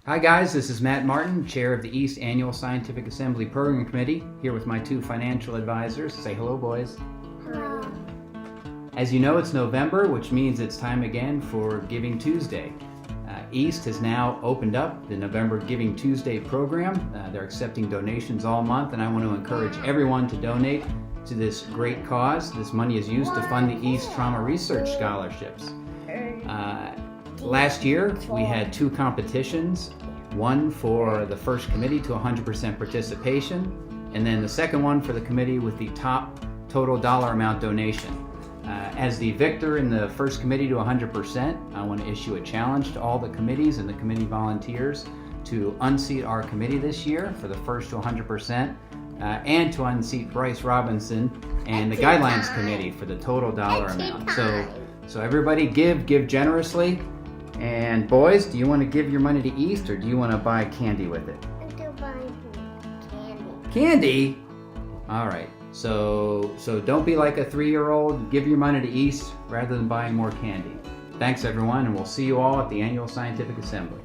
Hi guys, this is Matt Martin, Chair of the East Annual Scientific Assembly Program Committee, here with my two financial advisors. Say hello, boys. Hello. As you know, it's November, which means it's time again for Giving Tuesday. East has now opened up the November Giving Tuesday program. They're accepting donations all month, and I want to encourage everyone to donate to this great cause. This money is used to fund the East Trauma Research Scholarships. Last year, we had two competitions, one for the first committee to 100% participation, and then the second one for the committee with the top total dollar amount donation. As the victor in the first committee to 100%, I want to issue a challenge to all the committees and the committee volunteers to unseat our committee this year for the first to 100%, and to unseat Bryce Robinson and the Guidelines Committee for the total dollar amount. So everybody give generously. And boys, do you want to give your money to East, or do you want to buy candy with it? I'm still buying candy. Candy? All right. So don't be like a 3-year-old. Give your money to East rather than buying more candy. Thanks everyone, and we'll see you all at the Annual Scientific Assembly.